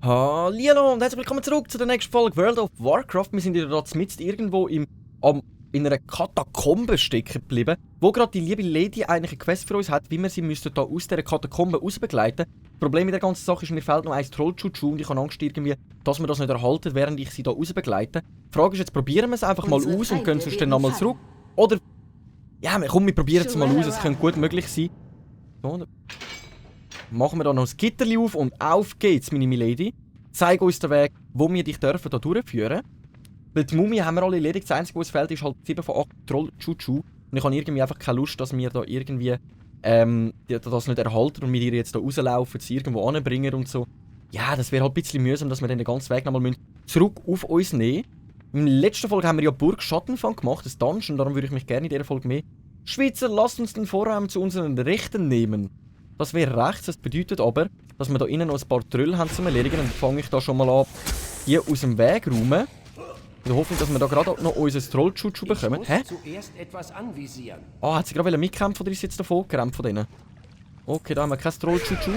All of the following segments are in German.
Hallihallo und herzlich willkommen zurück zu der nächsten Folge World of Warcraft. Wir sind hier mitten irgendwo in einer Katakombe stecken geblieben, wo gerade die liebe Lady eigentlich eine Quest für uns hat, wie wir sie da aus dieser Katakombe raus begleiten. Das Problem mit der ganzen Sache ist, mir fehlt noch ein Trollchuchu und ich habe Angst irgendwie, dass wir das nicht erhalten, während ich sie da raus begleite. Die Frage ist jetzt, probieren wir es einfach mal aus und gehen sonst dann nochmal zurück? Oder, ja komm, wir probieren es mal aus, es könnte gut möglich sein. So, machen wir da noch das Gitterli auf und auf geht's, meine Milady. Zeig uns den Weg, wo wir dich dürfen hier durchführen. Weil die Mumie haben wir alle erledigt. Das Einzige, was fehlt, ist halt 7 von 8 Troll-Chuchu. Und ich habe irgendwie einfach keine Lust, dass wir da irgendwie das nicht erhalten und wir hier jetzt da rauslaufen, sie irgendwo anbringen und so. Ja, das wäre halt ein bisschen mühsam, dass wir dann den ganzen Weg nochmal zurück auf uns nehmen. In der letzten Folge haben wir ja Burg Schattenfang gemacht, das Dungeon. Darum würde ich mich gerne in dieser Folge mehr. Schweizer, lasst uns den Vorraum zu unseren Rechten nehmen. Das wäre rechts, das bedeutet aber, dass wir da innen noch ein paar Tröll haben zum Erledigen. Dann fange ich da schon mal an, hier aus dem Weg räumen. In der Hoffnung, dass wir da gerade noch unser Troll-Chuchu bekommen. Hä? Hat sie gerade mitkämpfen oder ist sie jetzt davon gerannt von denen? Okay, da haben wir kein Troll-Chuchu.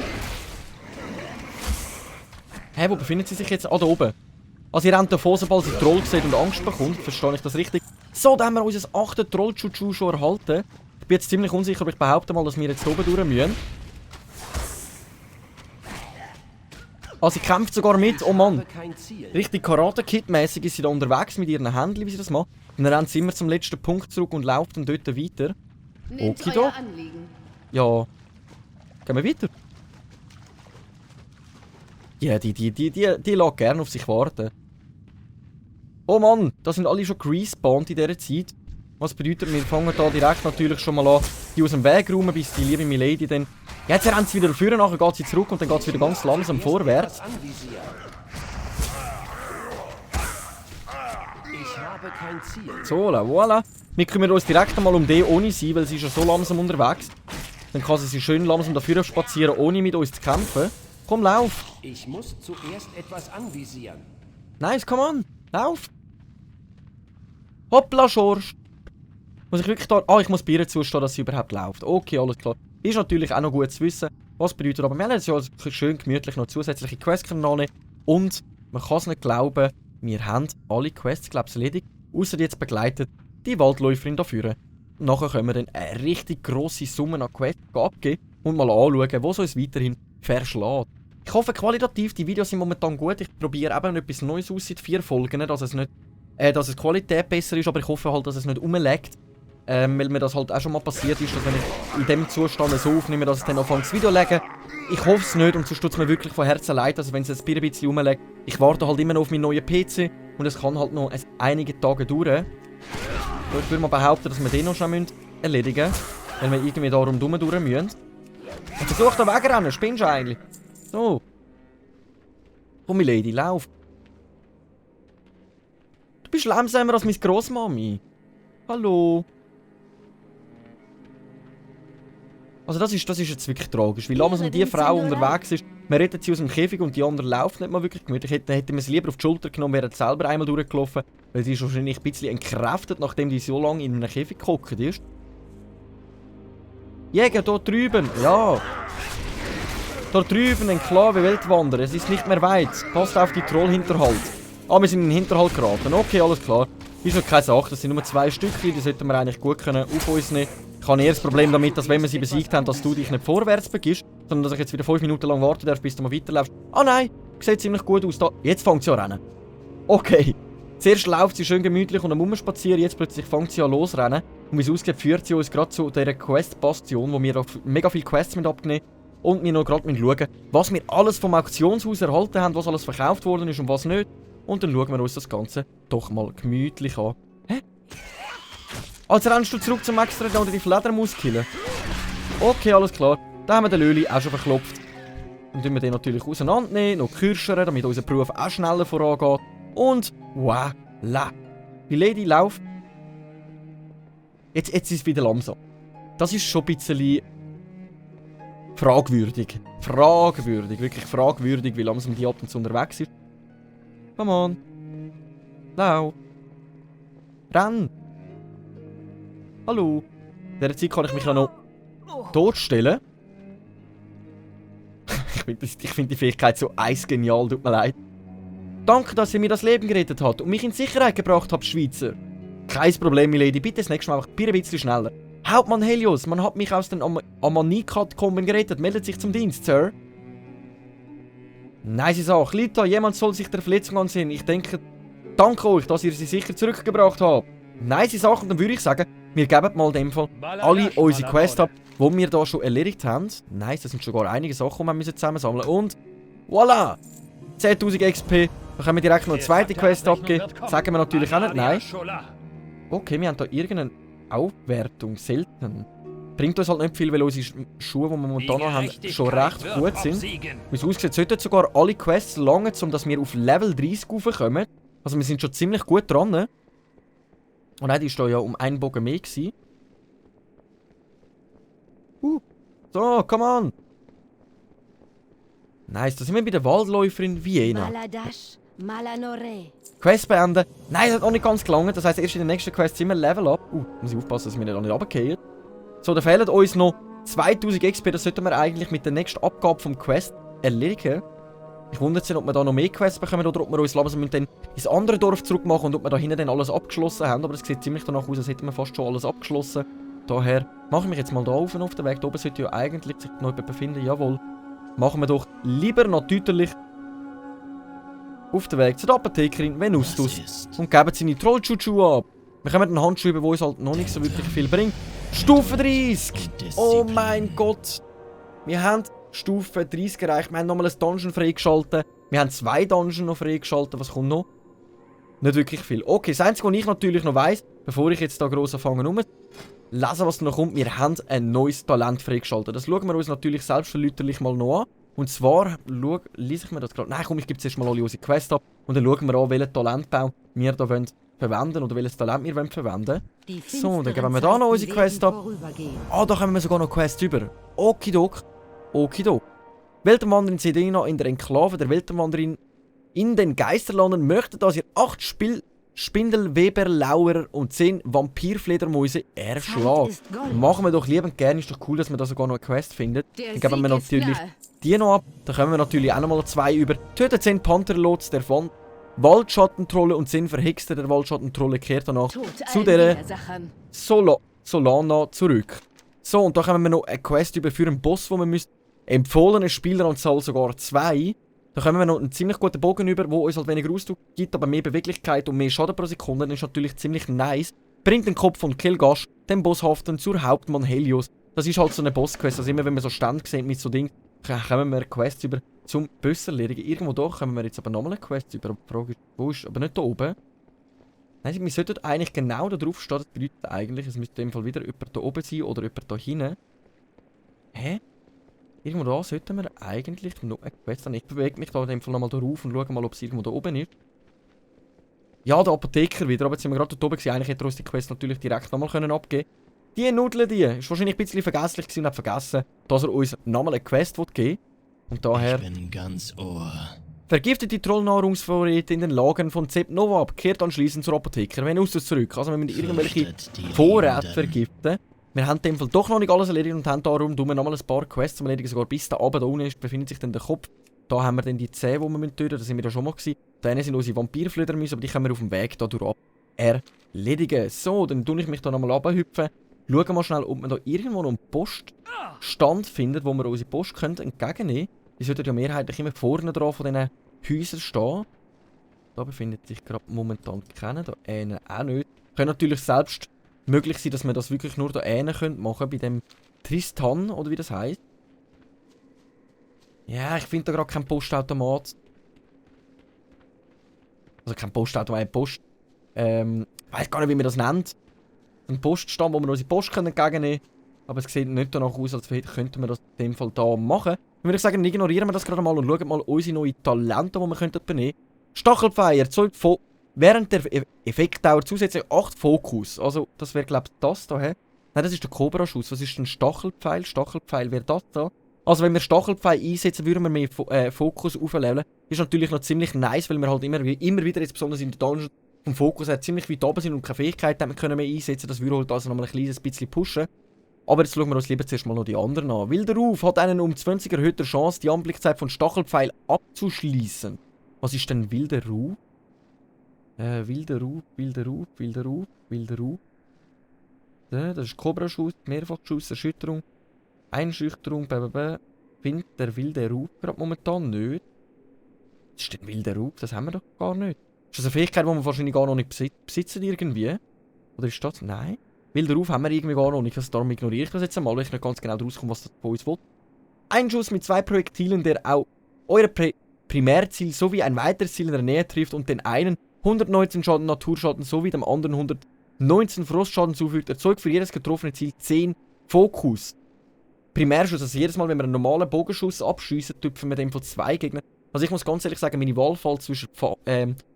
Hä, wo befindet sie sich jetzt? Da oben. Also ihr rennt davon, sobald sie Troll sieht und Angst bekommt. Verstehe ich das richtig? So, da haben wir unser 8. Troll-Chuchu schon erhalten. Ich bin jetzt ziemlich unsicher, aber ich behaupte mal, dass wir jetzt oben durch müssen. Also sie kämpft sogar mit, oh Mann. Richtig Karate-Kid-mäßig ist sie da unterwegs mit ihren Händen, wie sie das macht. Und dann rennt sie immer zum letzten Punkt zurück und läuft dann dort weiter. Okay, da. Ja. Gehen wir weiter? Ja, die lässt gerne auf sich warten. Oh Mann, da sind alle schon gerespawnt in dieser Zeit. Was bedeutet, wir fangen da direkt natürlich schon mal an, die aus dem Weg räumen, bis die liebe Milady dann... Ja, jetzt rennt sie wieder vorne, nachher geht sie zurück und dann geht es wieder ganz langsam vorwärts. So, voilà. Wir kümmern uns direkt einmal um die ohne sie, weil sie ist ja so langsam unterwegs. Dann kann sie schön langsam dafür spazieren, ohne mit uns zu kämpfen. Komm, lauf. Ich muss zuerst etwas anvisieren. Nice, come on. Lauf. Hoppla, Schorsch. Muss ich wirklich da... ich muss bei ihr zustehen, dass sie überhaupt läuft. Okay, alles klar. Ist natürlich auch noch gut zu wissen, was bedeutet. Aber wir haben jetzt ja schön gemütlich noch zusätzliche Quests nehmen. Und man kann es nicht glauben, wir haben alle Quests, glaube ich, erledigt. Außer jetzt begleitet die Waldläuferin dafür. Und nachher können wir dann eine richtig grosse Summe an Quests abgeben und mal anschauen, wo es uns weiterhin verschlägt. Ich hoffe qualitativ, die Videos sind momentan gut. Ich probiere eben etwas Neues aus seit 4 Folgen, dass es nicht, dass die Qualität besser ist, aber ich hoffe halt, dass es nicht rumlegt. Weil mir das halt auch schon mal passiert ist, dass wenn ich in dem Zustand so aufnehme, dass es dann anfängt das Video zu legen. Ich hoffe es nicht und sonst tut es mir wirklich von Herzen leid, also wenn es ein bisschen rumlegt. Ich warte halt immer noch auf meinen neuen PC und es kann halt noch einige Tage dauern. Ich würde mal behaupten, dass wir den noch schon erledigen müssen, wenn wir irgendwie darum durch müssen. Und versuch da wegrennen, spinnst du eigentlich? So. Komm, meine Lady, lauf. Du bist langsamer als meine Grossmami. Hallo. Also das ist jetzt wirklich tragisch, wie langsam die Frau unterwegs ist. Man rettet sie aus dem Käfig und die andere läuft nicht mal wirklich gemütlich. Hätten wir sie lieber auf die Schulter genommen, wäre selber einmal durchgelaufen. Weil sie ist wahrscheinlich ein bisschen entkräftet, nachdem die so lange in einem Käfig gehockt ist. Jäger, da drüben, ja. Da drüben ein Klave Wildwanderer, es ist nicht mehr weit. Passt auf die Trollhinterhalt. Wir sind in den Hinterhalt geraten. Okay, alles klar. Ist noch keine Sache, das sind nur 2 Stückchen, die sollten wir eigentlich gut auf uns nehmen. Ich habe eher das Problem damit, dass wenn wir sie besiegt haben, dass du dich nicht vorwärts begibst, sondern dass ich jetzt wieder 5 Minuten lang warten darf, bis du mal weiterläufst. Nein, sieht ziemlich gut aus. Da. Jetzt fängt sie an rennen. Okay. Zuerst läuft sie schön gemütlich und am spazieren, jetzt plötzlich fängt sie an losrennen. Und wie es aussieht, führt sie uns gerade zu dieser Quest-Bastion, wo wir auch mega viele Quests mit abnehmen. Und wir noch gerade schauen, was wir alles vom Auktionshaus erhalten haben, was alles verkauft worden ist und was nicht. Und dann schauen wir uns das Ganze doch mal gemütlich an. Hä? Also rennst du zurück zum Extra oder die Fledermaus killen? Okay, alles klar. Da haben wir den Löli auch schon verklopft. Dann tun wir den natürlich auseinandernehmen, noch kürschern, damit unser Beruf auch schneller vorangeht. Und voilà. Die Lady läuft. Jetzt ist es wieder langsam. Das ist schon ein bisschen fragwürdig. Wirklich fragwürdig, wie langsam die ab und zu unterwegs ist. Come on. Lau. Renn! Hallo! In dieser Zeit kann ich mich ja noch totstellen. ich find die Fähigkeit so eisgenial, tut mir leid. Danke, dass ihr mir das Leben gerettet habt und mich in Sicherheit gebracht habt, Schweizer. Kein Problem, Milady. Bitte das nächste Mal einfach ein bisschen schneller. Hauptmann Helios, man hat mich aus den Amani-Katakomben gerettet. Meldet sich zum Dienst, Sir. Nice Sache. Lita, jemand soll sich der Verletzung ansehen. Ich denke, danke euch, dass ihr sie sicher zurückgebracht habt. Nice Sache. Und dann würde ich sagen, wir geben mal in dem Fall alle unsere Quests ab, die wir hier schon erledigt haben. Nice, das sind schon gar einige Sachen, die wir zusammensammeln müssen. Und voilà! 10.000 XP. Dann können wir direkt noch eine zweite Quest abgeben. Sagen wir natürlich auch nicht nein. Okay, wir haben hier irgendeine Aufwertung. Selten. Bringt uns halt nicht viel, weil unsere Schuhe, die wir momentan noch haben, schon recht gut sind. Wie es aussieht, sollten sogar alle Quests langen, um dass wir auf Level 30 raufkommen. Also wir sind schon ziemlich gut dran. Und nein, die war ja um einen Bogen mehr. So, come on! Nice, da sind wir bei der Waldläuferin Viena. Quest beenden. Nein, das hat noch nicht ganz gelangt. Das heisst, erst in der nächsten Quest sind wir Level up. Muss ich aufpassen, dass wir nicht runterfallen. So, da fehlen uns noch 2000 XP. Das sollten wir eigentlich mit der nächsten Abgabe vom Quest erledigen. Ich wundere mich, ob wir da noch mehr Quests bekommen oder ob wir uns langsam dann ins andere Dorf zurück machen und ob wir da hinten dann alles abgeschlossen haben. Aber es sieht ziemlich danach aus, als hätten wir fast schon alles abgeschlossen. Daher mache ich mich jetzt mal da auf den Weg. Da oben sollte ja eigentlich sich noch jemand befinden. Jawohl. Machen wir doch lieber natürlich auf den Weg zu der Apothekerin Venustus und geben seine Trollschuhschuhe ab. Wir kommen einen Handschuh über, der uns halt noch nicht so wirklich viel bringt. Stufe 30! Oh mein Gott! Wir haben Stufe 30 erreicht. Wir haben nochmal ein Dungeon freigeschaltet. Wir haben 2 Dungeons noch freigeschaltet. Was kommt noch? Nicht wirklich viel. Okay, das Einzige, was ich natürlich noch weiss, bevor ich jetzt da gross anfange lesen, was noch kommt, wir haben ein neues Talent freigeschaltet. Das schauen wir uns natürlich selbstverlüterlich mal noch an. Und zwar lese ich mir das gerade. Nein, komm, ich gebe jetzt mal alle unsere Quests ab. Und dann schauen wir an, welchen Talentbaum wir hier verwenden oder welches Talent wir verwenden. So, dann geben wir da noch unsere Quests ab. Ah, da kommen wir sogar noch Quests über. Okidok. Okidok. Weltenwanderin Sedena in der Enklave der Weltenwanderin in den Geisterlanden möchte, dass ihr 8 Spindelweberlauerer und 10 Vampirfledermäuse erschlagt. Machen wir doch lieb und gerne. Ist doch cool, dass wir da sogar noch eine Quest finden. Dann geben wir natürlich die noch ab. Dann kommen wir natürlich auch noch mal 2 über. Tötet 10 Pantherlots der Waldschattentrolle und 10 Verhexter der Waldschattentrolle kehrt danach zu der Solana zurück. So, und da kommen wir noch eine Quest über für einen Boss, wo wir müssen. Empfohlene Spieleranzahl sogar 2. Da kommen wir noch einen ziemlich guten Bogen über, der uns halt weniger Ausdruck gibt, aber mehr Beweglichkeit und mehr Schaden pro Sekunde. Das ist natürlich ziemlich nice. Bringt den Kopf von Kilgash, den Bosshaften, zur Hauptmann Helios. Das ist halt so eine Bossquest. Also immer wenn wir so Stände sehen mit so Dingen, kommen wir Quests über zum Bösser erledigen. Irgendwo da kommen wir jetzt aber nochmal eine Quest über. Die Frage ist, wo ist, aber nicht da oben. Nein, wir sollten eigentlich genau da drauf stehen. Das bedeutet eigentlich, es müsste in dem Fall wieder jemand da oben sein oder jemand da hinten. Hä? Irgendwo da sollten wir eigentlich noch eine Quest haben. Ich bewege mich da in dem Fall nochmal drauf und schaue mal, ob es irgendwo da oben ist. Ja, der Apotheker wieder. Aber jetzt sind wir gerade da oben gewesen. Eigentlich hätte er uns die Quest natürlich direkt nochmal abgeben können. Die Nudeln, die ist wahrscheinlich ein bisschen vergesslich gewesen und hat vergessen, dass er uns nochmal eine Quest geben will. Und daher... Ich bin ganz Ohr. Vergiftet die Trollnahrungsvorräte in den Lagern von Zep Nova ab, kehrt anschließend zur Apotheker Venustus zurück. Also wir müssen irgendwelche Vorräte vergiften. Wir haben in dem Fall doch noch nicht alles erledigt und haben darum nochmal ein paar Quests zum Erledigen. Sogar bis da oben da unten ist, befindet sich dann der Kopf. Da haben wir dann die 10, die wir töten müssen. Da sind wir ja schon mal gewesen. Da sind unsere Vampirfledermäuse, aber die können wir auf dem Weg da durch erledigen. So, dann tue ich mich da nochmal runterhüpfen. Schauen mal schnell, ob wir da irgendwo noch einen Poststand finden, wo wir unsere Post entgegennehmen können. Die sollten ja mehrheitlich immer vorne dran von diesen Häusern stehen. Da befindet sich gerade momentan keiner, da auch nicht. Kann natürlich selbst möglich sein, dass wir das wirklich nur da machen können, bei dem Tristan, oder wie das heisst. Ja, ich finde da gerade keinen Postautomat. Also kein Postautomat, ein Post. Ich weiß gar nicht, wie man das nennt. Ein Poststand, wo wir unsere Post entgegennehmen können. Aber es sieht nicht danach aus, als könnten wir das in dem Fall da machen. Dann würde ich sagen, ignorieren wir das gerade mal und schauen mal unsere neuen Talente, die wir benehmen können. Stachelpfeil erzeugt während der Effektdauer zusätzlich 8 Fokus. Also, das wäre, glaube ich, das da. Nein, das ist der Cobra-Schuss. Was ist ein Stachelpfeil? Stachelpfeil wäre das da. Also, wenn wir Stachelpfeil einsetzen, würden wir mehr Fokus aufleveln. Ist natürlich noch ziemlich nice, weil wir halt immer wieder, jetzt besonders in den Dungeons, vom Fokus her ziemlich weit oben sind und keine Fähigkeit mehr können einsetzen. Das würde halt also nochmal ein kleines bisschen pushen. Aber jetzt schauen wir uns lieber zuerst mal noch die anderen an. Wilder Ruf hat einen um 20 erhöhte Chance, die Anblickzeit von Stachelpfeil abzuschließen. Was ist denn Wilder Ruf? Wilder Ruf. Das ist Kobraschuss, Mehrfachschuss, Erschütterung, Einschüchterung, Findet der wilde Ruf gerade momentan nicht. Was ist denn wilder Ruf? Das haben wir doch gar nicht. Ist das eine Fähigkeit, die wir wahrscheinlich gar noch nicht besitzen irgendwie? Oder ist das? Nein. Wilder Ruf haben wir irgendwie gar noch nicht. Also darum ignoriere ich das jetzt einmal, weil ich nicht ganz genau rauskomme, was das von uns will. Ein Schuss mit 2 Projektilen, der auch euer Primärziel sowie ein weiteres Ziel in der Nähe trifft und den einen 119 Schaden Naturschaden sowie dem anderen 119 Frostschaden zufügt, erzeugt für jedes getroffene Ziel 10 Fokus. Primärschuss, also jedes Mal, wenn wir einen normalen Bogenschuss abschiessen, tüpfen wir dem von 2 Gegnern. Also ich muss ganz ehrlich sagen, meine Wahl fällt zwischen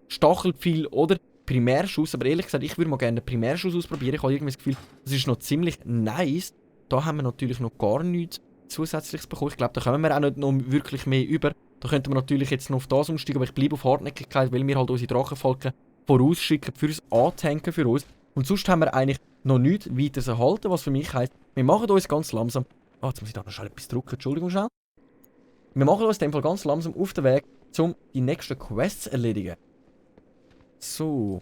Stachelpfeil oder Primärschuss, aber ehrlich gesagt, ich würde mal gerne den Primärschuss ausprobieren. Ich habe irgendwie das Gefühl, das ist noch ziemlich nice. Da haben wir natürlich noch gar nichts Zusätzliches bekommen. Ich glaube, da kommen wir auch nicht noch wirklich mehr über. Da könnten wir natürlich jetzt noch auf das umsteigen, aber ich bleibe auf Hartnäckigkeit, weil wir halt unsere Drachenfalken vorausschicken fürs Antanken für uns. Und sonst haben wir eigentlich noch nichts weiteres erhalten, was für mich heisst, wir machen uns ganz langsam... Ah, jetzt muss ich da noch schnell etwas drücken, Entschuldigung schnell. Wir machen uns in dem Fall ganz langsam auf den Weg, um die nächsten Quests zu erledigen. So.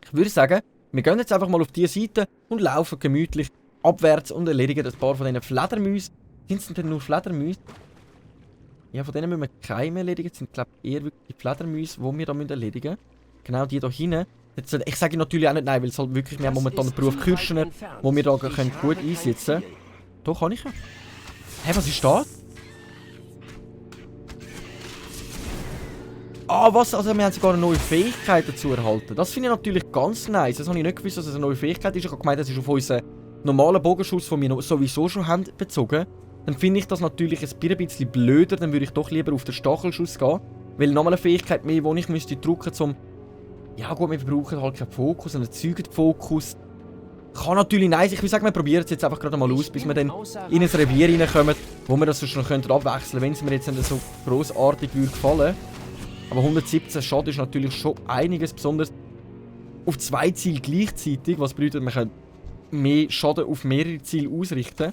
Ich würde sagen, wir gehen jetzt einfach mal auf diese Seite und laufen gemütlich abwärts und erledigen ein paar von diesen Fledermäusen. Sind es denn nur Fledermäuse? Ja, von denen müssen wir keine erledigen. Das sind, glaube ich, eher wirklich die Fledermäuse, die wir da erledigen müssen. Genau die da hinten. Ich sage natürlich auch nicht nein, weil es halt wirklich, wir haben momentan den Beruf Kirschner, wo wir da gut einsetzen können. Doch, kann ich ja. Hä, was ist das? Ah, was? Also wir haben sogar eine neue Fähigkeit dazu erhalten. Das finde ich natürlich ganz nice. Das habe ich nicht gewusst, dass es eine neue Fähigkeit ist. Ich habe gemeint, das ist auf unseren normalen Bogenschuss, den wir sowieso schon haben, bezogen. Dann finde ich das natürlich ein bisschen blöder. Dann würde ich doch lieber auf den Stachelschuss gehen. Weil nochmal eine Fähigkeit mehr, die ich müsste drücken zum... Ja gut, wir brauchen halt keinen Fokus, einen erzeugen Fokus. Kann natürlich nice. Ich würde sagen, wir probieren es jetzt einfach gerade mal aus, bis wir dann in ein Revier reinkommen, wo wir das sonst noch abwechseln könnten, wenn es mir jetzt nicht so grossartig gefallen würde. Aber 117 Schaden ist natürlich schon einiges, besonders auf 2 Ziele gleichzeitig, was bedeutet, man kann mehr Schaden auf mehrere Ziele ausrichten.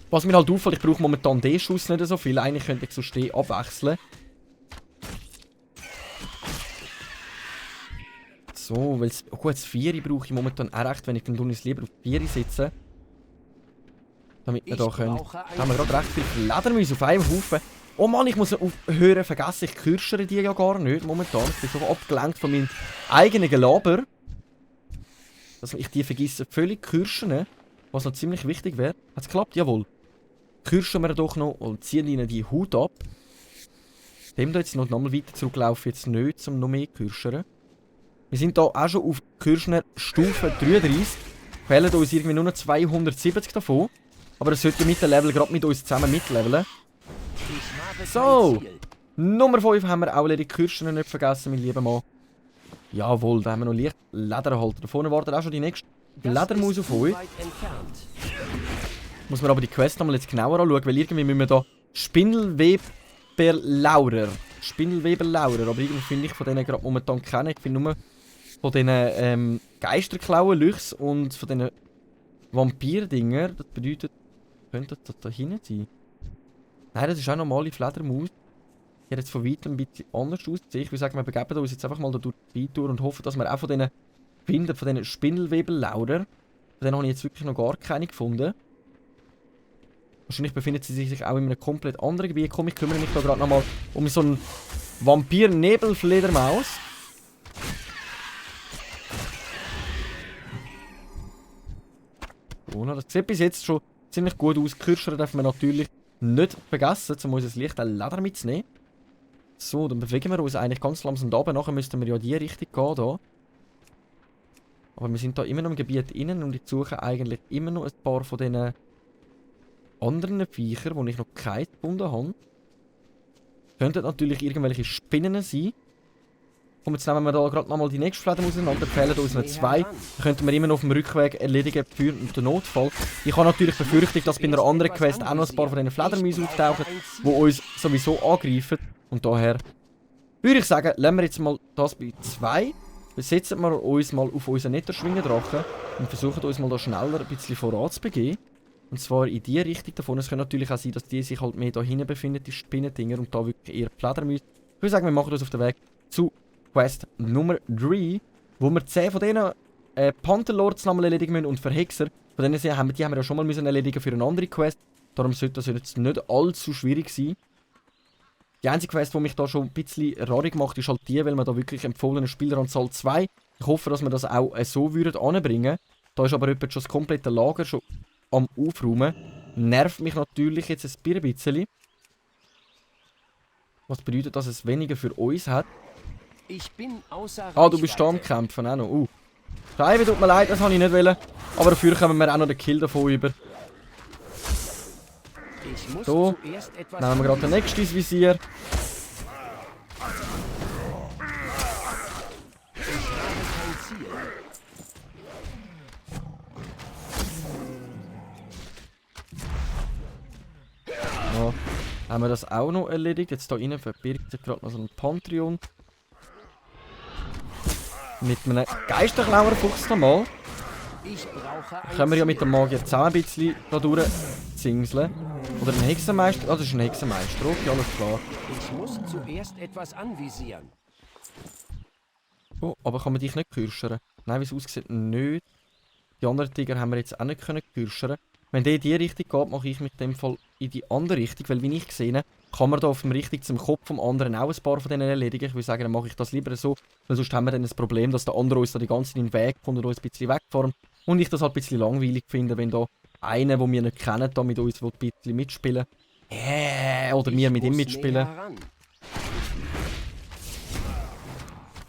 Was mir halt auffällt, ich brauche momentan den Schuss nicht so viel, eigentlich könnte ich so stehen abwechseln. So, weil gut, das 4 brauche ich momentan auch recht, wenn ich dann es lieber auf 4 sitze. Damit wir da können. Da haben wir gerade recht viele Fledermäuse auf einem Haufen. Oh Mann, ich muss aufhören, vergessen, ich kürschere die ja gar nicht momentan. Ich bin so abgelenkt von meinem eigenen Gelaber, dass ich die vergesse völlig kürschen, was noch ziemlich wichtig wäre. Hat es geklappt? Jawohl. Kürschen wir doch noch und ziehen ihnen die Haut ab. Dem da jetzt noch einmal weiter zurücklaufen, jetzt nicht, um noch mehr kürschern. Wir sind da auch schon auf Kürschner Stufe 33. Fehlen uns irgendwie nur noch 270 davon. Aber das sollte mit dem Level gerade mit uns zusammen mitleveln. So, Nummer 5 haben wir auch die Kürschner nicht vergessen, mein lieber Mann. Jawohl, da haben wir noch leicht Lederhalter. Da vorne wartet auch schon die nächste Ledermaus auf euch. Muss man aber die Quest nochmal jetzt genauer anschauen, weil irgendwie müssen wir da Spindelweberlaurer, aber irgendwie finde ich von denen gerade momentan keinen. Ich finde nur von diesen Geisterklauen-Lüchs und von diesen Vampir-Dinger. Das bedeutet, könnte das da hinten sein? Nein, das ist auch normale Fledermaus. Die hat jetzt von weitem ein bisschen anders ausgesehen. Ich würde sagen, wir begeben uns jetzt einfach mal da durch die Tour und hoffen, dass wir auch von denen finden, von diesen Spindelwebellaurer. Von denen habe ich jetzt wirklich noch gar keine gefunden. Wahrscheinlich befinden sie sich auch in einem komplett anderen Gebiet. Komm, ich kümmere mich da gerade nochmal um so einen Vampir-Nebelfledermaus. Oh, das sieht bis jetzt schon ziemlich gut aus. Kürschern dürfen wir natürlich nicht vergessen, um unser Licht Leder mitzunehmen. So, dann bewegen wir uns eigentlich ganz langsam da. Nachher müssten wir ja die Richtung gehen. Da. Aber wir sind da immer noch im Gebiet innen und ich suche eigentlich immer noch ein paar von diesen anderen Viechern, die ich noch keine gefunden habe. Könnten natürlich irgendwelche Spinnen sein. Und jetzt nehmen wir da gerade nochmal die nächste Fledermaus auseinander, dann fehlen uns noch 2. Dann könnten wir immer noch auf dem Rückweg erledigen für den Notfall. Ich habe natürlich befürchtet, dass bei einer anderen Quest auch noch ein paar von diesen Fledermäusen auftauchen, die uns sowieso angreifen. Und daher Würde ich sagen, lassen wir jetzt mal das bei 2. Setzen wir uns mal auf unseren Netterschwingendrachen und versuchen uns mal da schneller ein bisschen voranzubegeben. Und zwar in die Richtung davon. Es kann natürlich auch sein, dass die sich halt mehr da hinten befinden, die Spinnendinger, und da wirklich eher plädern müssen. Ich würde sagen, wir machen uns auf den Weg zu Quest Nummer 3, wo wir 10 von diesen Pantherlords nochmal erledigen müssen und Verhexer. Von denen die haben wir ja schon mal müssen erledigen für eine andere Quest. Darum sollte das jetzt nicht allzu schwierig sein. Die einzige Quest, die mich da schon ein bisschen rarig macht, ist halt die, weil man da wirklich empfohlene Spieleranzahl 2. Ich hoffe, dass wir das auch so anbringen. Da ist aber jemand schon das komplette Lager schon am Aufräumen. Nervt mich natürlich jetzt ein bisschen. Was bedeutet, dass es weniger für uns hat. Ich bin außer Ah, du bist da am Kämpfen auch noch. Scheibe, tut mir leid, das habe ich nicht wollen. Aber dafür kommen wir auch noch den Kill davon über. So, nehmen wir gerade den nächsten ins Visier. Ja, haben wir das auch noch erledigt. Jetzt hier innen verbirgt sich gerade noch so ein Pantheon. Mit einem Geisterklauerfuchs nochmal. Können wir ja mit dem Magier zusammen ein bisschen da durchzingseln. Oder ein Hexenmeister. Ah, das ist ein Hexenmeister. Okay, alles klar. Ich muss zuerst etwas anvisieren. Oh, aber kann man dich nicht kürschern? Nein, wie es aussieht, nicht. Die anderen Tiger haben wir jetzt auch nicht kürschern. Wenn der in die Richtung geht, mache ich mich in dem Fall in die andere Richtung. Weil, wie ich gesehen habe, kann man da auf dem Richtung zum Kopf vom anderen auch ein paar von denen erledigen. Ich würde sagen, dann mache ich das lieber so. Weil sonst haben wir dann das Problem, dass der andere uns da die ganze Zeit in den Weg kommt und uns ein bisschen wegfahren. Und ich das halt ein bisschen langweilig finde, wenn da einer, den wir nicht kennen, da mit uns ein bisschen mitspielen will. Oder wir mit ihm mitspielen.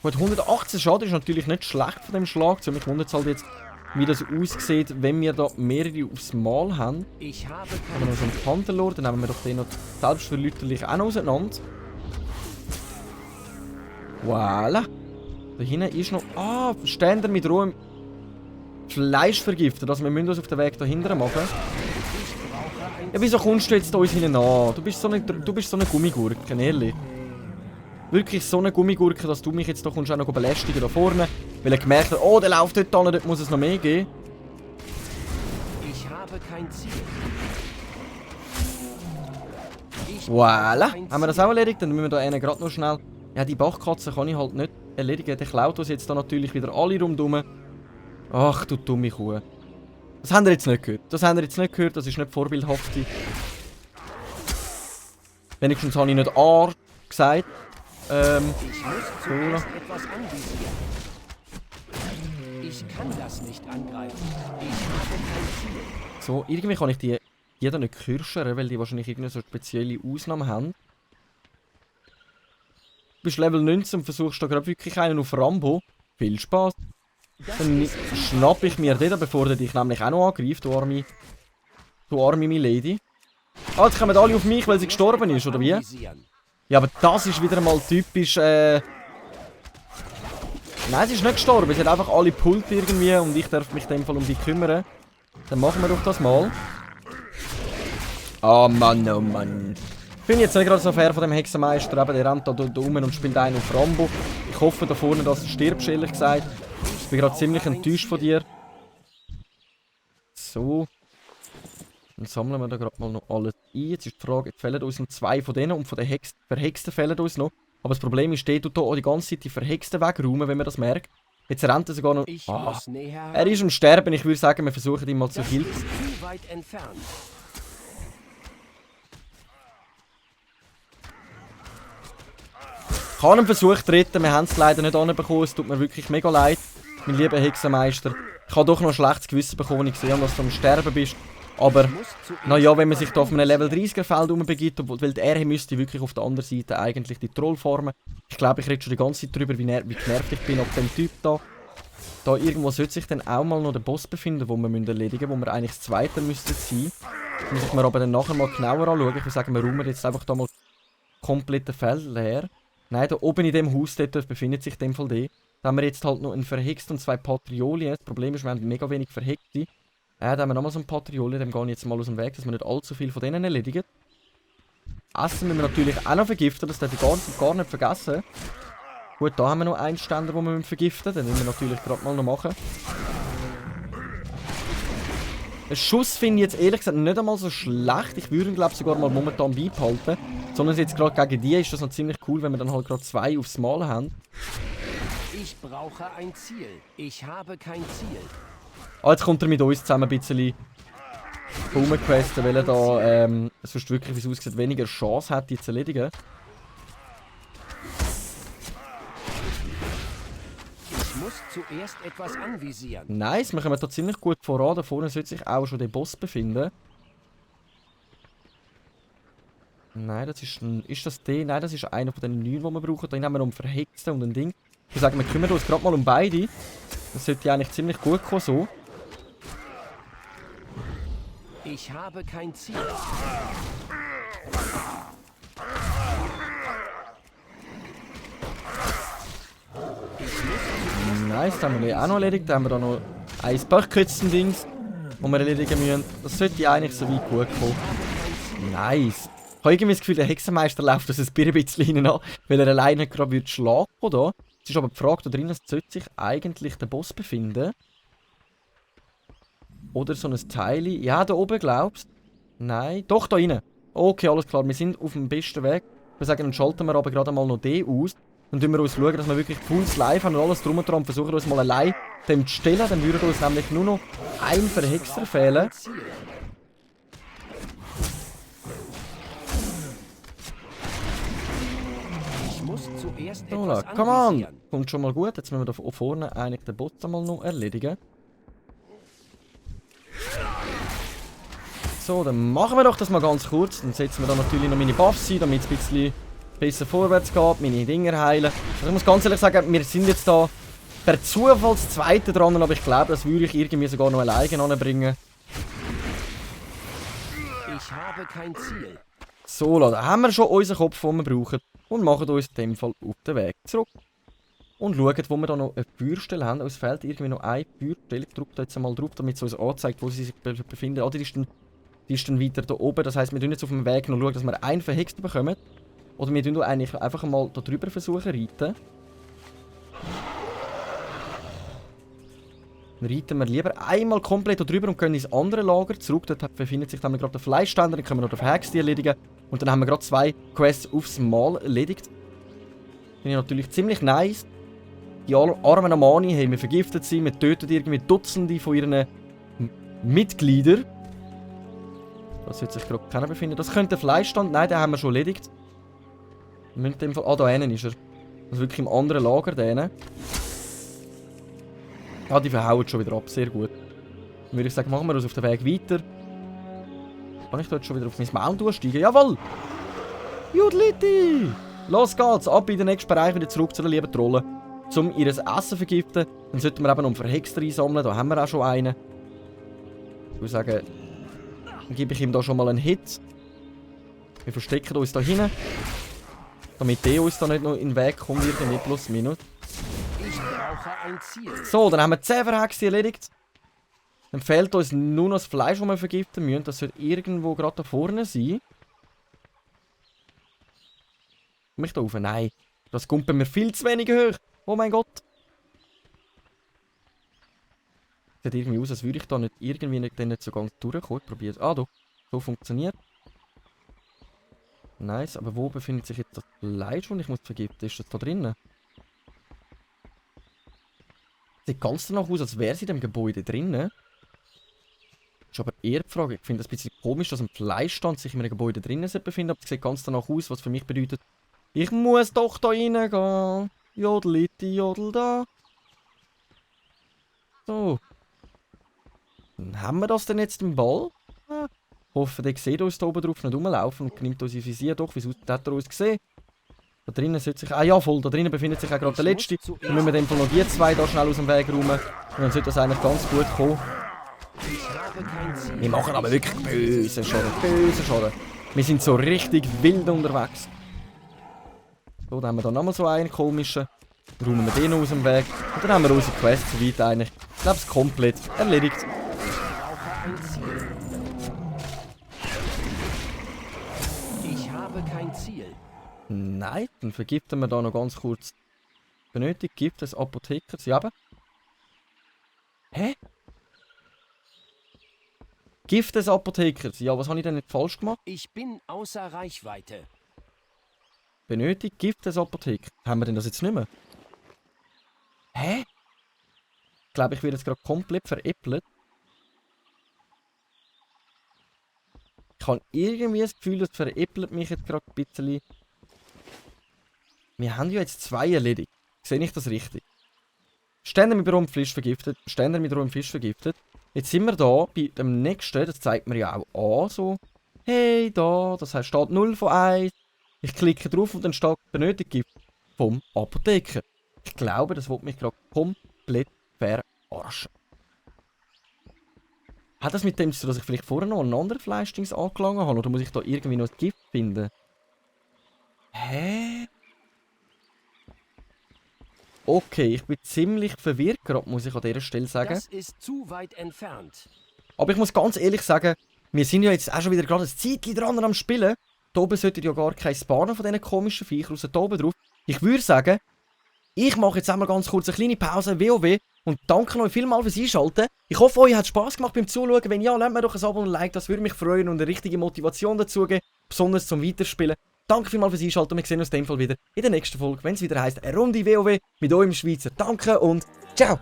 Gut, 118 Schaden ist natürlich nicht schlecht von dem Schlag. So, mich wundert es halt jetzt, wie das aussieht, wenn wir da mehrere aufs Mal haben. Dann haben wir noch so einen Pantherlord, dann nehmen wir doch den noch selbstverlüterlich auch noch auseinander. Voilà. Da hinten ist noch... Ah, Ständer mit rohem Fleischvergifter. Also wir müssen uns auf den Weg dahinter machen. Ja, wieso kommst du jetzt da uns hinten an? Du bist so eine Gummigurke, ehrlich. Wirklich so eine Gummigurke, dass du mich jetzt da kommst auch noch belästigen da vorne. Weil er gemerkt hat, oh, der läuft dort an, dort muss es noch mehr geben. Ich habe kein Ziel. Voilà. Haben wir das auch erledigt? Dann müssen wir da einen gerade noch schnell... Ja, die Bachkatze kann ich halt nicht erledigen. Der klaut uns jetzt da natürlich wieder alle rundherum. Ach, du dumme Kuh. Das haben wir jetzt nicht gehört. Das ist nicht vorbildhaft. Wenigstens habe ich nicht A gesagt. Ich muss zuerst etwas anvisieren. Ich kann das nicht angreifen. Ich habe kein Ziel. So, irgendwie kann ich die da nicht kürschern, weil die wahrscheinlich irgendeine so spezielle Ausnahme haben. Du bist Level 19 und versuchst da gerade wirklich einen auf Rambo. Viel Spaß. Dann schnapp ich mir den, bevor der dich nämlich auch noch angreift, du arme Milady. Ah, jetzt kommen alle auf mich, weil sie gestorben ist, oder wie? Ja, aber das ist wieder mal typisch, Nein, sie ist nicht gestorben. Sie hat einfach alle gepult irgendwie und ich darf mich in dem Fall um die kümmern. Dann machen wir doch das mal. Oh Mann, oh Mann. Ich bin jetzt nicht gerade so fair von dem Hexenmeister, eben, der rennt da rum und spielt einen auf Rambo. Ich hoffe da vorne, dass du stirbst, ehrlich gesagt. Ich bin gerade ziemlich enttäuscht von dir. So. Dann sammeln wir da gerade mal noch alles ein. Jetzt ist die Frage, jetzt fehlen uns noch 2 von denen und von den Verhexten fehlen uns noch. Aber das Problem ist, der tut hier auch die ganze Zeit die Verhexten wegräumen, wenn man das merkt. Jetzt rennt er sogar noch... Ah, er ist am Sterben. Ich würde sagen, wir versuchen ihn mal zu killen. Ich habe einen Versuch treten, wir haben es leider nicht anbekommen. Es tut mir wirklich mega leid, mein lieber Hexenmeister. Ich habe doch noch ein schlechtes Gewissen bekommen, wenn ich gesehen habe, dass du am Sterben bist. Aber, naja, wenn man sich da auf einem Level 30er Feld umbegibt, weil er müsste wirklich auf der anderen Seite eigentlich die Troll formen. Ich glaube, ich rede schon die ganze Zeit darüber, wie genervt ich bin ab dem Typ da. Da irgendwo sollte sich dann auch mal noch der Boss befinden, den wir erledigen müssen, wo wir eigentlich das Zweite müsste sein. Das muss ich mir aber dann nachher mal genauer anschauen. Ich würde sagen, wir räumen jetzt einfach da mal komplette Feld leer. Nein, da oben in dem Haus dort befindet sich in dem Fall der. Da haben wir jetzt halt noch einen Verhext und 2 Patriolien. Das Problem ist, wir haben mega wenig Verhexte. Da haben wir nochmal so einen Patriolien, dem gehe ich jetzt mal aus dem Weg, dass wir nicht allzu viel von denen erledigen. Essen müssen wir natürlich auch noch vergiften, das darf ich gar nicht vergessen. Gut, da haben wir noch einen Ständer, den wir vergiften müssen. Den müssen wir natürlich gerade mal noch machen. Ein Schuss finde ich jetzt ehrlich gesagt nicht einmal so schlecht. Ich würde ihn, glaube ich, sogar mal momentan beibehalten. Sondern jetzt gerade gegen die ist das noch ziemlich cool, wenn wir dann halt gerade 2 aufs Mal haben. Ich brauche ein Ziel. Ich habe kein Ziel. Ah, jetzt kommt er mit uns zusammen ein bisschen rumquesten, weil er da sonst wirklich, wie es aussieht, weniger Chance hat, die zu erledigen. Ich muss zuerst etwas anvisieren. Nice, wir kommen da ziemlich gut voran. Da vorne sollte sich auch schon der Boss befinden. Nein, das ist das der? Nein, das ist einer von den 9, die wir brauchen. Da haben wir noch einen Verhexten und ein Ding. Ich würde sagen, wir kümmern uns gerade mal um beide. Das sollte eigentlich ziemlich gut kommen so. Ich habe kein Ziel. Nice, das haben wir auch noch erledigt. Dann haben wir da noch ein Bachkützen-Dings, das wir erledigen müssen. Das sollte eigentlich so weit gut kommen. Nice. Ich habe irgendwie das Gefühl, der Hexenmeister läuft uns ein bisschen hinein an, weil er alleine gerade schlagen würde. Es ist aber die Frage, da drinnen sollte sich eigentlich der Boss befinden. Oder so ein Teil. Ja, da oben glaubst du? Nein. Doch, da rein. Okay, alles klar. Wir sind auf dem besten Weg. Wir sagen, dann schalten wir aber gerade mal noch den aus. Dann schauen wir uns, dass wir wirklich Fulls Live haben und alles drum und dran. Versuchen uns mal allein dem zu stellen. Dann würde uns nämlich nur noch ein Verhexer fehlen. Ich muss zuerst So, etwas come on! anvisieren. Kommt schon mal gut. Jetzt müssen wir da vorne eigentlich den Boss einmal noch erledigen. So, dann machen wir doch das mal ganz kurz. Dann setzen wir da natürlich noch meine Buffs ein, damit es ein bisschen besser vorwärts geht, meine Dinger heilen. Also ich muss ganz ehrlich sagen, wir sind jetzt da per Zufall das Zweite dran, aber ich glaube, das würde ich irgendwie sogar noch alleine anbringen. Ich habe kein Ziel. So, da haben wir schon unseren Kopf, den wir brauchen. Und machen uns in dem Fall auf den Weg zurück. Und schauen, wo wir da noch eine Feuerstelle haben. Uns fehlt irgendwie noch eine Feuerstelle. Ich drücke da jetzt mal drauf, damit es uns anzeigt, wo sie sich befinden. Ah, die ist dann weiter da oben. Das heisst, wir schauen jetzt auf dem Weg noch, dass wir einen Verhexten bekommen. Oder wir tun eigentlich einfach mal da drüber versuchen reiten. Dann reiten wir lieber einmal komplett da drüber und gehen ins andere Lager zurück. Dort befindet sich dann gerade der Fleischständer. Dann können wir noch den Verhexten erledigen. Und dann haben wir gerade 2 Quests aufs Mal erledigt. Finde ich natürlich ziemlich nice. Die armen Amani haben wir vergiftet sie. Wir töten irgendwie Dutzende von ihren Mitgliedern. Das sollte sich gerade keiner befinden. Das könnte der Fleischstand. Nein, den haben wir schon erledigt. Wir müssen in dem Fall. Ah, da hinten ist er. Also wirklich im anderen Lager, der. Ah, die verhauen schon wieder ab. Sehr gut. Dann würde ich sagen, machen wir uns auf den Weg weiter. Kann ich da jetzt schon wieder auf mein Mount durchsteigen? Jawohl! Judliti! Los geht's! Ab in den nächsten Bereich wieder zurück zu den lieben Trollen. Um ihr Essen zu vergiften. Dann sollten wir eben noch einen Verhexter einsammeln. Da haben wir auch schon einen. Ich würde sagen, dann gebe ich ihm da schon mal einen Hit. Wir verstecken uns da hinten. Damit der uns da nicht noch in den Weg kommt, irgendwie plus minus. Ich brauche ein Ziel. So, dann haben wir 10 Verhexte erledigt. Dann fehlt uns nur noch das Fleisch, das wir vergiften müssen. Das sollte irgendwo gerade da vorne sein. Komm ich da rauf? Nein. Das kommt bei mir viel zu wenig hoch. Oh mein Gott. Sieht irgendwie aus, als würde ich da nicht irgendwie nicht so ganz durchkommen. Ich probiere es. Ah, doch. So funktioniert. Nice, aber wo befindet sich jetzt das Fleisch, das ich muss vergiften? Ist das da drinnen? Sieht ganz danach aus, als wäre es in dem Gebäude drinnen. Ist aber eher die Frage. Ich finde es ein bisschen komisch, dass ein Fleischstand sich in einem Gebäude drinnen befindet. Aber es sieht ganz danach aus, was für mich bedeutet, ich muss doch da reingehen. Jodeliti, jodel da. So. Dann haben wir das denn jetzt im Ball? Ah. Hoffe, der sieht uns da oben drauf nicht rumlaufen und nimmt uns in Visier. Doch, wie hat er uns gesehen? Da drinnen sollte sich... Ah ja, voll, da drinnen befindet sich auch gerade der letzte. Dann müssen wir in dem Fall noch die 2 da schnell aus dem Weg räumen. Und dann sollte das eigentlich ganz gut kommen. Wir machen aber wirklich böse Schaden, böse Schaden. Wir sind so richtig wild unterwegs. So, dann haben wir da nochmal so einen komischen. Dann räumen wir den aus dem Weg. Und dann haben wir unsere Quest soweit eigentlich, ich glaube, es komplett erledigt. Ich habe Nein, dann vergiften wir da noch ganz kurz. Benötigt Gift des Apothekers. Ja, aber. Hä? Gift des Apothekers. Ja, was habe ich denn nicht falsch gemacht? Ich bin außer Reichweite. Benötigt Gift des Apothekers. Haben wir denn das jetzt nicht mehr? Hä? Ich glaube, ich werde jetzt gerade komplett veräppelt. Ich habe irgendwie das Gefühl, das veräppelt mich jetzt gerade ein bisschen. Wir haben ja jetzt 2 erledigt. Sehe ich das richtig? Ständer mit rohem Fisch vergiftet. Ständer mit rohem Fisch vergiftet. Jetzt sind wir da bei dem nächsten. Das zeigt mir ja auch an. So. Hey, da. Das heißt, steht 0 von 1. Ich klicke drauf und dann steht benötigt Gift vom Apotheker. Ich glaube, das wird mich gerade komplett verarschen. Hat das mit dem zu tun, dass ich vielleicht vorher noch ein anderes Fleischdings angelangt habe? Oder muss ich da irgendwie noch ein Gift finden? Hä? Okay, ich bin ziemlich verwirrt gerade, muss ich an dieser Stelle sagen. Das ist zu weit entfernt. Aber ich muss ganz ehrlich sagen, wir sind ja jetzt auch schon wieder gerade ein Zeitchen dran am Spielen. Da oben sollte ja gar kein Spawnen von diesen komischen Viechern raus. Da oben drauf. Ich würde sagen, ich mache jetzt einmal ganz kurz eine kleine Pause, WoW. Und danke euch vielmals fürs Einschalten. Ich hoffe, euch hat Spass gemacht beim Zuschauen. Wenn ja, lasst mir doch ein Abo und ein Like, das würde mich freuen und eine richtige Motivation dazu geben. Besonders zum Weiterspielen. Danke vielmals fürs Einschalten und wir sehen uns in dem Fall wieder in der nächsten Folge, wenn es wieder heisst, eine Runde WoW mit eurem Schweizer. Danke und ciao!